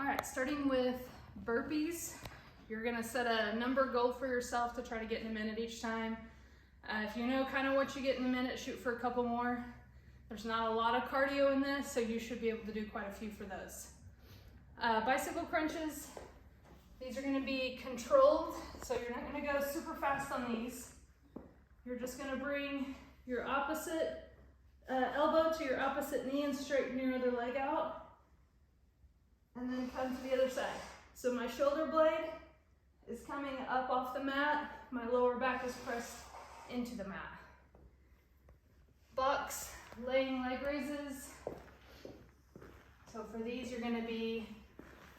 All right, starting with burpees, you're gonna set a number goal for yourself to try to get in a minute each time. If you know kind of what you get in a minute, shoot for a couple more. There's not a lot of cardio in this, so you should be able to do quite a few for those. Bicycle crunches, these are gonna be controlled, so you're not gonna go super fast on these. You're just gonna bring your opposite elbow to your opposite knee and straighten your other leg out. And then come to the other side. So my shoulder blade is coming up off the mat. My lower back is pressed into the mat. Box laying leg raises. So for these, you're gonna be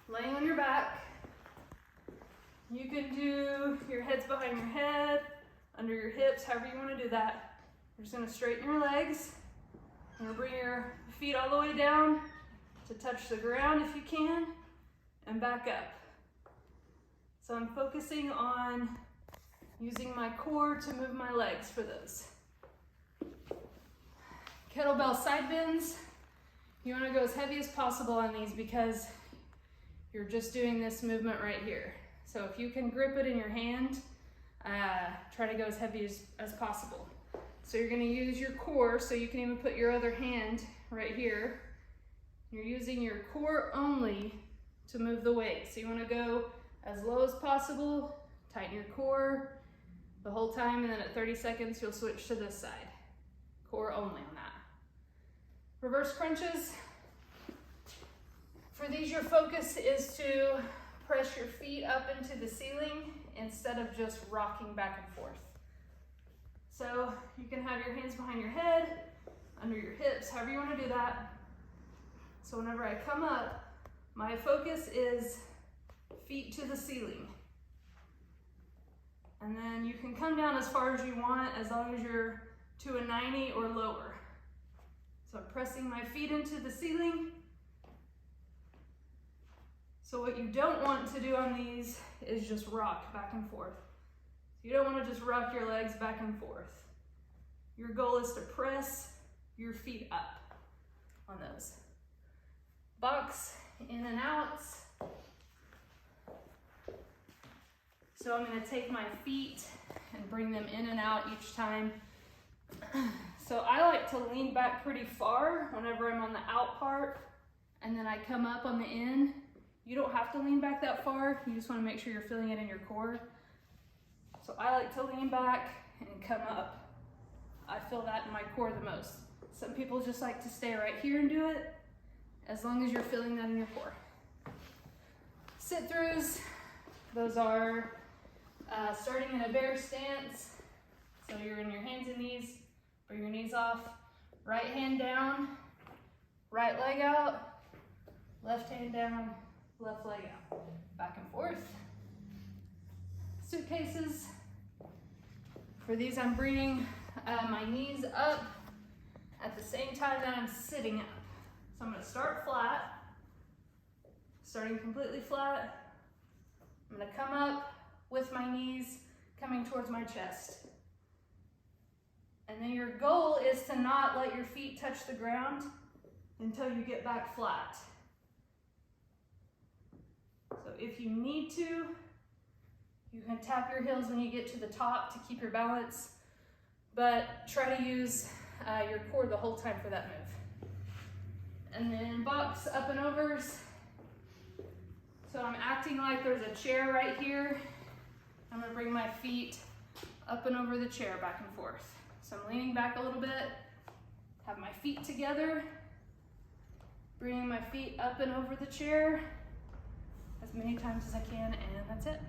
laying on your back. You can do your heads behind your head, under your hips, however you wanna do that. You're just gonna straighten your legs. You're gonna bring your feet all the way down to touch the ground if you can, and back up. So I'm focusing on using my core to move my legs for those. Kettlebell side bends. You want to go as heavy as possible on these because you're just doing this movement right here. So if you can grip it in your hand, try to go as heavy as possible. So you're going to use your core, so you can even put your other hand right here. You're using your core only to move the weight. So you want to go as low as possible, tighten your core the whole time, and then at 30 seconds, you'll switch to this side. Core only on that. Reverse crunches. For these, your focus is to press your feet up into the ceiling instead of just rocking back and forth. So you can have your hands behind your head, under your hips, however you want to do that. So whenever I come up, my focus is feet to the ceiling. And then you can come down as far as you want, as long as you're to a 90 or lower. So I'm pressing my feet into the ceiling. So what you don't want to do on these is just rock back and forth. You don't want to just rock your legs back and forth. Your goal is to press your feet up on those. Box in and outs. So I'm going to take my feet and bring them in and out each time. So I like to lean back pretty far whenever I'm on the out part, and then I come up on the in. You don't have to lean back that far. You just want to make sure you're feeling it in your core. So I like to lean back and come up. I feel that in my core the most. Some people just like to stay right here and do it, as long as you're feeling that in your core. Sit-throughs, those are starting in a bear stance. So you're in your hands and knees, bring your knees off, right hand down, right leg out, left hand down, left leg out, back and forth. Suitcases, for these I'm bringing my knees up at the same time that I'm sitting up. So I'm going to start flat, starting completely flat. I'm going to come up with my knees coming towards my chest. And then your goal is to not let your feet touch the ground until you get back flat. So if you need to, you can tap your heels when you get to the top to keep your balance, but try to use your core the whole time for that move. And then box up and overs. So I'm acting like there's a chair right here. I'm gonna bring my feet up and over the chair, back and forth. So I'm leaning back a little bit, have my feet together, bringing my feet up and over the chair as many times as I can, and that's it.